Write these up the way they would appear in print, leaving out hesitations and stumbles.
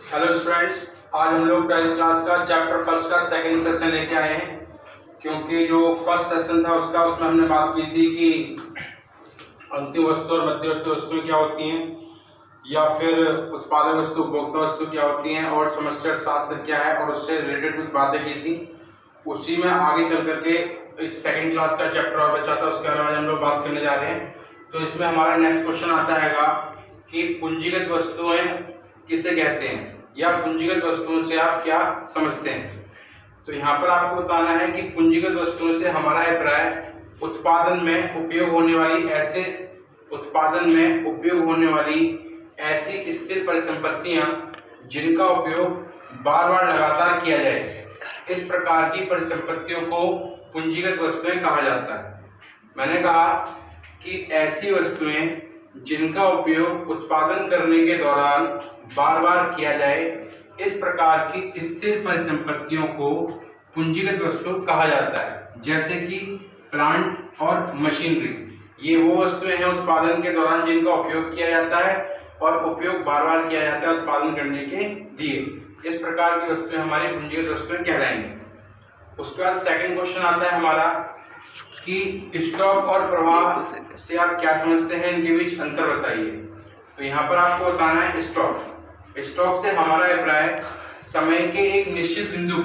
Hello students, आज हम लोग 12th क्लास का चैप्टर फर्स्ट का सेकंड सेशन लेके आए हैं। क्योंकि जो फर्स्ट सेशन था उसमें हमने बात की थी कि अंतिम वस्तु और मध्यवर्ती वस्तुएं क्या होती हैं, या फिर उत्पादक वस्तु उपभोक्ता वस्तु क्या होती हैं, और समष्टि अर्थशास्त्र क्या है, और उससे रिलेटेड कुछ बातें की थी। उसी में आगे चल करके एक सेकंड क्लास का चैप्टर और बचा था, उसके बारे में हम लोग बात करने जा रहे हैं। तो इसमें हमारा नेक्स्ट क्वेश्चन आता है कि पूंजीगत वस्तुएं किसे कहते हैं, या पूंजीगत वस्तुओं से आप क्या समझते हैं। तो यहाँ पर आपको बताना है कि पूंजीगत वस्तुओं से हमारा अभिप्राय उत्पादन में उपयोग होने वाली ऐसी स्थिर परिसंपत्तियां जिनका उपयोग बार बार लगातार किया जाए, इस प्रकार की परिसंपत्तियों को पूंजीगत वस्तुएं कहा जाता है। मैंने कहा कि ऐसी वस्तुएं जिनका उपयोग उत्पादन करने के दौरान बार बार किया जाए, इस प्रकार की स्थिर परिसंपत्तियों को पूंजीगत वस्तु कहा जाता है। जैसे कि प्लांट और मशीनरी, ये वो वस्तुएं हैं उत्पादन के दौरान जिनका उपयोग किया जाता है और उपयोग बार बार किया जाता है उत्पादन करने के लिए। इस प्रकार की वस्तुएं हमारी पूंजीगत वस्तुएं कहलाएंगी। उसके बाद सेकंड क्वेश्चन आता है हमारा कि स्टॉक और प्रवाह से आप क्या समझते हैं, इनके बीच अंतर बताइए। तो यहाँ पर आपको बताना है स्टॉक से हमारा अभिप्राय समय के एक निश्चित बिंदु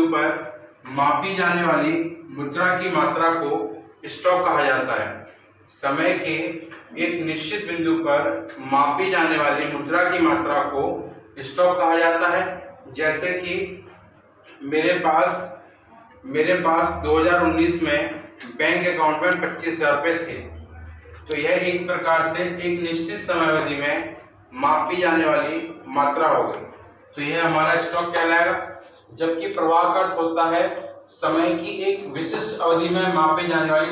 पर मापी जाने वाली मुद्रा की मात्रा को स्टॉक कहा जाता है। समय के एक निश्चित बिंदु पर मापी जाने वाली मुद्रा की मात्रा को स्टॉक कहा जाता है। जैसे कि मेरे पास 2019 में बैंक अकाउंट में 25,000 रुपये थे। तो यह एक प्रकार से एक निश्चित समय अवधि में मापी जाने वाली मात्रा हो गई, तो यह हमारा स्टॉक कहलाएगा। जबकि प्रवाह का अर्थ होता है समय की एक विशिष्ट अवधि में मापी जाने वाली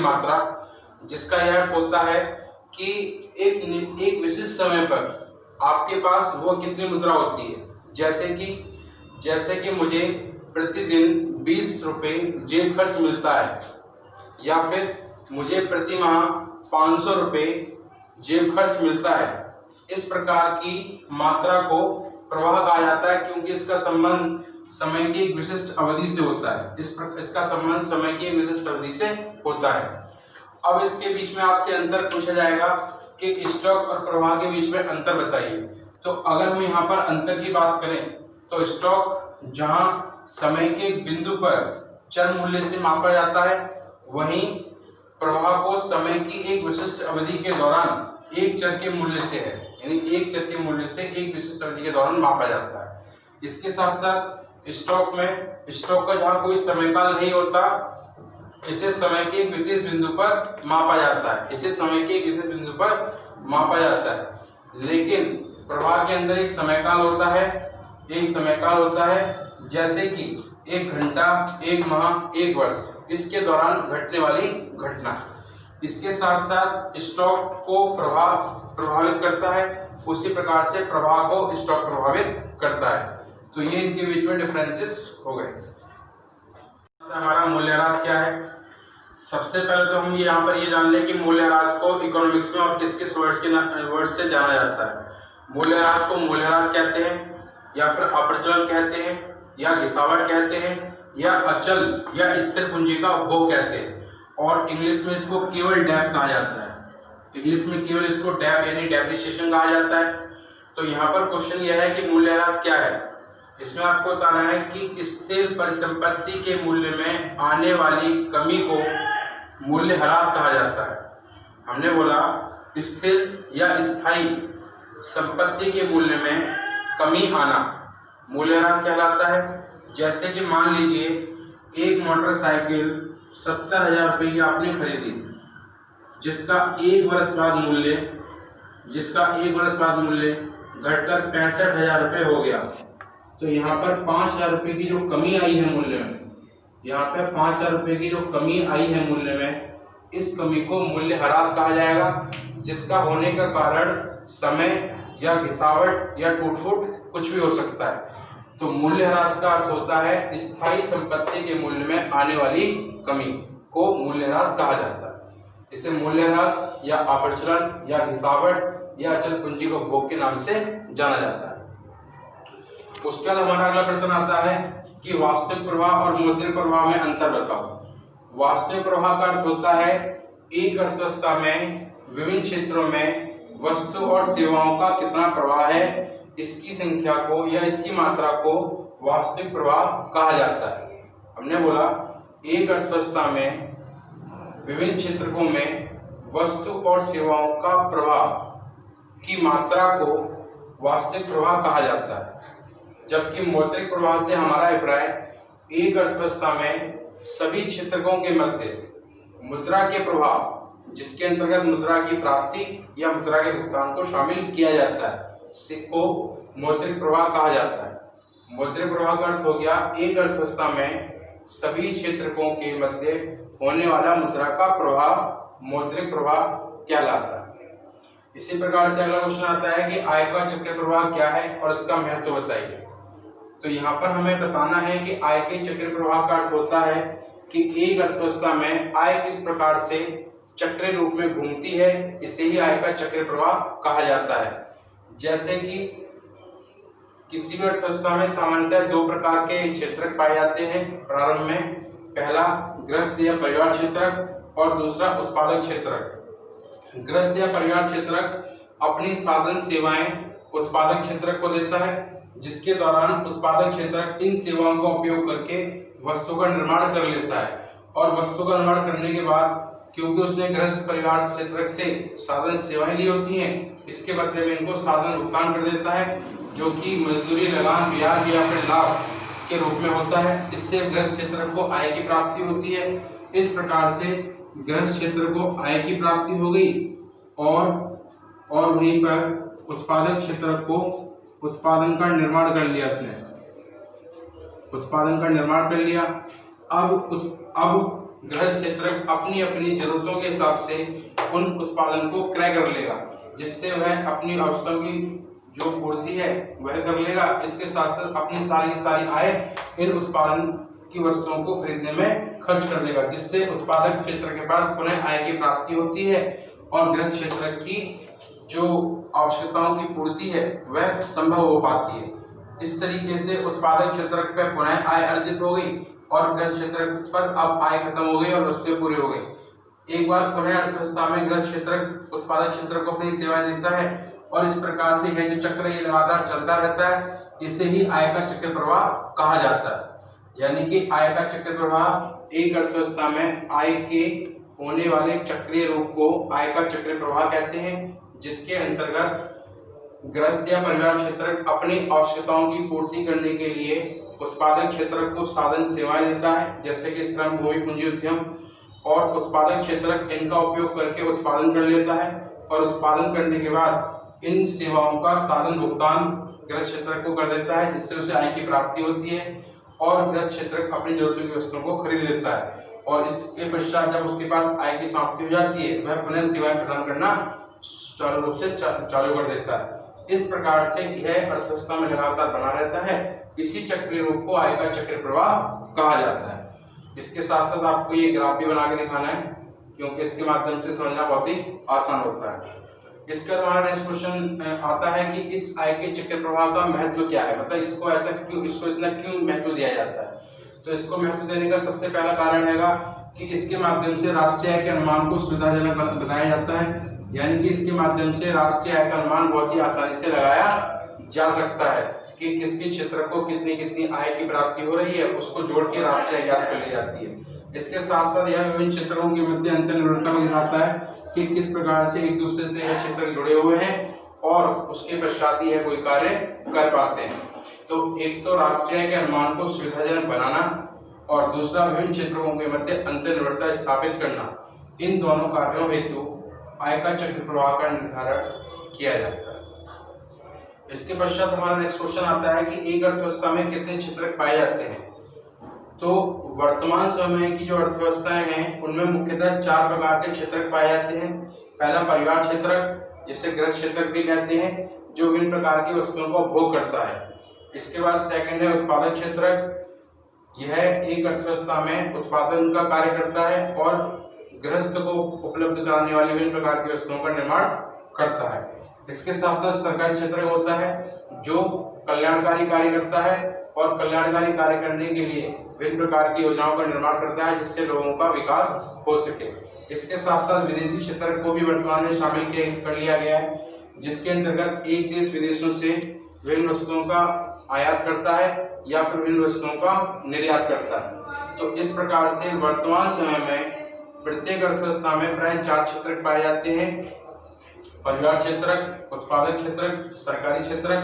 मात्रा, जिसका यह अर्थ होता है कि एक विशिष्ट समय पर आपके पास वो कितनी मुद्रा होती है। जैसे कि मुझे प्रतिदिन 20 रुपये जेब खर्च मिलता है, या फिर मुझे प्रति माह 500 रुपये जेब खर्च मिलता है। इस प्रकार की मात्रा को प्रवाह कहा जाता है, क्योंकि इसका संबंध समय की एक विशिष्ट अवधि से होता है। अब इसके बीच में आपसे अंतर पूछा जाएगा कि स्टॉक और प्रवाह के बीच में अंतर बताइए। तो अगर हम यहाँ पर अंतर की बात करें तो स्टॉक जहाँ समय के बिंदु पर चर मूल्य से मापा जाता है, वहीं प्रवाह को समय की एक विशिष्ट अवधि के दौरान एक चर के मूल्य से एक विशिष्ट अवधि के दौरान मापा जाता है। इसके साथ साथ स्टॉक का जहाँ कोई समय काल नहीं होता, इसे समय के एक विशेष बिंदु पर मापा जाता है। लेकिन प्रवाह के अंदर एक समय काल होता है, जैसे कि 1 घंटा, 1 माह, 1 वर्ष, इसके दौरान घटने वाली घटना। इसके साथ साथ स्टॉक को प्रवाह प्रभावित करता है, उसी प्रकार से प्रवाह को स्टॉक प्रभावित करता है। तो ये इनके बीच में डिफरेंसेस हो गए। हमारा मूल्यह्रास क्या है। सबसे पहले तो हम यहाँ पर ये जान लें कि मूल्यह्रास को इकोनॉमिक्स में और किस वर्ड से जाना जाता है। मूल्यह्रास को मूल्यह्रास कहते हैं, या फिर अप्रचलन कहते हैं, या गिरावट कहते हैं, या अचल या स्थिर पूंजी का उपभोग कहते हैं, और इंग्लिश में इसको केवल डेप कहा जाता है। इंग्लिश में केवल इसको डेप यानी डेप्रिसिएशन कहा जाता है। तो यहाँ पर क्वेश्चन यह है कि मूल्यह्रास क्या है। इसमें आपको बताना है कि स्थिर परिसंपत्ति के मूल्य में आने वाली कमी को मूल्यह्रास कहा जाता है। हमने बोला स्थिर या स्थायी संपत्ति के मूल्य में कमी आना मूल्यह्रास कहलाता है। जैसे कि मान लीजिए एक मोटरसाइकिल 70,000 रुपये की आपने खरीदी, जिसका एक वर्ष बाद मूल्य घटकर 65,000 रुपये हो गया। तो यहाँ पर 5,000 रुपये की जो कमी आई है मूल्य में, इस कमी को मूल्यह्रास कहा जाएगा, जिसका होने का कारण समय या घिसावट या टूट-फूट कुछ भी हो सकता है। तो मूल्यह्रास का अर्थ होता है स्थायी संपत्ति के मूल्य में आने वाली कमी को मूल्यह्रास कहा जाता है। इसे मूल्यह्रास या अपरचलन या घिसावट या अचल पूंजी को उपभोग के नाम से जाना जाता है। उसके बाद हमारा अगला प्रश्न आता है कि वास्तविक प्रवाह और मौद्रिक प्रवाह में अंतर बताओ। वास्तविक प्रवाह का अर्थ होता है एक अर्थव्यवस्था में विभिन्न क्षेत्रों में वस्तु और सेवाओं का कितना प्रवाह है, इसकी संख्या को या इसकी मात्रा को वास्तविक प्रवाह कहा जाता है। हमने बोला एक अर्थव्यवस्था में विभिन्न क्षेत्रों में वस्तु और सेवाओं का प्रवाह की मात्रा को वास्तविक प्रवाह कहा जाता है, जबकि मौद्रिक प्रवाह से हमारा अभिप्राय एक अर्थव्यवस्था में सभी क्षेत्रकों के मध्य मुद्रा के प्रवाह, जिसके अंतर्गत मुद्रा की प्राप्ति या मुद्रा के भुगतान को शामिल किया जाता है, को मौद्रिक प्रवाह कहा जाता है। मौद्रिक प्रवाह का अर्थ हो गया एक अर्थव्यवस्था में सभी क्षेत्रकों के मध्य होने वाला मुद्रा का प्रवाह मौद्रिक प्रवाह कहलाता है। इसी प्रकार से अगला क्वेश्चन आता है कि आय का चक्र प्रवाह क्या है और इसका महत्व बताइए। तो यहाँ पर हमें बताना है कि आय के चक्र प्रवाह का अर्थ होता है कि एक अर्थव्यवस्था में आय किस प्रकार से चक्र रूप में घूमती है, इसे ही आय का चक्र प्रवाह कहा जाता है। जैसे कि किसी भी अर्थव्यवस्था में सामान्यतः दो प्रकार के क्षेत्रक पाए जाते हैं प्रारंभ में, पहला गृहस्थ या परिवार क्षेत्रक और दूसरा उत्पादक क्षेत्रक। गृहस्थ या परिवार क्षेत्रक अपनी साधन सेवाएं उत्पादक क्षेत्रक को देता है, जिसके दौरान उत्पादक क्षेत्रक इन सेवाओं का उपयोग करके वस्तु का निर्माण कर लेता है और वस्तु का निर्माण करने के बाद क्योंकि उसने गृहस्थ परिवार क्षेत्रक से साधन सेवाएं ली होती हैं, इसके बदले में इनको साधन भुगतान कर देता है, जो कि मजदूरी, लगान, ब्याज या फिर लाभ के रूप में होता है। इससे गृहस्थ क्षेत्र को आय की प्राप्ति होती है। इस प्रकार से गृहस्थ क्षेत्र को आय की प्राप्ति हो गई और वहीं पर उत्पादक क्षेत्र को उत्पादन का निर्माण कर लिया, इसने उत्पादन का निर्माण कर लिया। अब गृहस्थ क्षेत्र अपनी अपनी जरूरतों के हिसाब से उन उत्पादन को क्रय कर लेगा, जिससे वह अपनी आवश्यकताओं की जो पूर्ति है वह कर लेगा। इसके साथ साथ अपनी सारी आय इन उत्पादन की वस्तुओं को खरीदने में खर्च कर देगा, जिससे उत्पादक क्षेत्र के पास पुनः आय की प्राप्ति होती है और गृहस्थ क्षेत्र की जो आवश्यकताओं की पूर्ति है वह संभव हो पाती है। इस तरीके से उत्पादक क्षेत्र पर पुनः आय अर्जित हो गई और गृहस्थ क्षेत्र पर अब आय खत्म हो गई और वस्तुएं पूरी हो गई। एक बार पुनः अर्थव्यवस्था में गृहस्थ क्षेत्र उत्पादक क्षेत्र को अपनी सेवाएं देता है और इस प्रकार से यह जो चक्र ये लगातार चलता रहता है, इसे ही आय का चक्र प्रवाह कहा जाता है। यानी कि आय का चक्र प्रवाह एक अर्थव्यवस्था में आय के होने वाले चक्रीय रूप को आय का चक्र प्रवाह कहते हैं, जिसके अंतर्गत गृहस्थ या परिवार क्षेत्र अपनी आवश्यकताओं की पूर्ति करने के लिए उत्पादक क्षेत्र को साधन सेवाएं देता है, जैसे कि श्रम, भूमि, पूंजी, उद्यम, और उत्पादक क्षेत्र इनका उपयोग करके उत्पादन कर लेता है और उत्पादन करने के बाद इन सेवाओं का साधन भुगतान गृहस्थ क्षेत्र को कर देता है, जिससे उसे आय की प्राप्ति होती है और गृहस्थ क्षेत्र अपनी जरूरतों की वस्तुओं को खरीद लेता है। और इसके पश्चात जब उसके पास आय की समाप्ति हो जाती है, वह पुनः सेवाएं प्रदान करना चालू रूप से चालू कर देता है। इस प्रकार से यह अर्थव्यवस्था में लगातार बना रहता है। इसी चक्रीय रूप को आय का चक्र प्रवाह कहा जाता है। इसके साथ साथ आपको ये ग्राफ भी बना के दिखाना है, क्योंकि इसके माध्यम से समझना बहुत ही आसान होता है। इसका हमारा नेक्स्ट क्वेश्चन आता है कि इस आय के चक्र प्रवाह का महत्व क्या है, मतलब इसको ऐसा क्यों, इसको इतना क्यों महत्व दिया जाता है। तो इसको महत्व देने का सबसे पहला कारण हैगा कि इसके माध्यम से राष्ट्रीय आय के अनुमान को सुविधाजनक बनाया जाता है। यानी कि इसके माध्यम से राष्ट्रीय आय का अनुमान बहुत ही आसानी से लगाया जा सकता है कि किसके क्षेत्र को कितनी आय की प्राप्ति हो रही है, उसको जोड़ के राष्ट्रीय आय ज्ञात कर ली जाती है। इसके साथ साथ यह विभिन्न क्षेत्रों के मध्य अंतर निर्भरता को दिखाता है कि किस प्रकार से एक दूसरे से यह क्षेत्र जुड़े हुए हैं और उसके पश्चात यह कोई कार्य कर पाते हैं। तो एक तो राष्ट्रीय आय के अनुमान को सुविधाजनक बनाना और दूसरा विभिन्न क्षेत्रों के मध्य अंतर निर्भरता स्थापित करना, इन दोनों कार्यों हेतु आय का चक्र प्रवाह का निर्धारण किया जाता है। इसके पश्चात हमारा नेक्स्ट क्वेश्चन आता है कि एक अर्थव्यवस्था में कितने क्षेत्रक पाए जाते हैं। तो वर्तमान समय की जो अर्थव्यवस्थाएं हैं उनमें मुख्यतः 4 प्रकार के क्षेत्रक पाए जाते हैं। पहला परिवार क्षेत्रक, जिसे गृहस्थ क्षेत्रक भी कहते हैं, जो विभिन्न प्रकार की वस्तुओं का उपभोग करता है। इसके बाद सेकंड है उत्पादक क्षेत्रक, यह एक अर्थव्यवस्था में उत्पादन का कार्य करता है और गृहस्थ को उपलब्ध कराने वाली विभिन्न प्रकार की वस्तुओं का निर्माण करता है। इसके साथ साथ सरकारी क्षेत्र होता है जो कल्याणकारी कार्य करता है और कल्याणकारी कार्य करने के लिए विभिन्न प्रकार की योजनाओं का निर्माण करता है जिससे लोगों का विकास हो सके। इसके साथ साथ विदेशी क्षेत्र को भी वर्तमान में शामिल कर लिया गया है, जिसके अंतर्गत एक देश विदेशों से विभिन्न वस्तुओं का आयात करता है या फिर विभिन्न वस्तुओं का निर्यात करता है। तो इस प्रकार से वर्तमान समय में प्रत्येक अर्थव्यवस्था में प्राय 4 क्षेत्र पाए जाते हैं: परिवार क्षेत्र, उत्पादक क्षेत्र, सरकारी क्षेत्र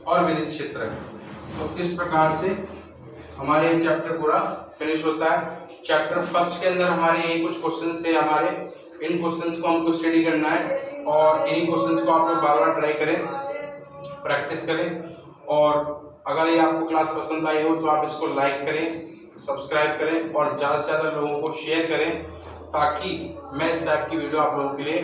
और विदेशी क्षेत्र। तो इस प्रकार से हमारे ये चैप्टर पूरा फिनिश होता है। चैप्टर फर्स्ट के अंदर हमारे ये कुछ क्वेश्चंस थे हमारे, इन क्वेश्चंस को हमको स्टडी करना है और इन्हीं क्वेश्चंस को आप लोग बार बार ट्राई करें, प्रैक्टिस करें। और अगर ये आपको क्लास पसंद आई हो तो आप इसको लाइक करें, सब्सक्राइब करें और ज़्यादा से ज़्यादा लोगों को शेयर करें ताकि मैं इस टाइप की वीडियो आप लोगों के लिए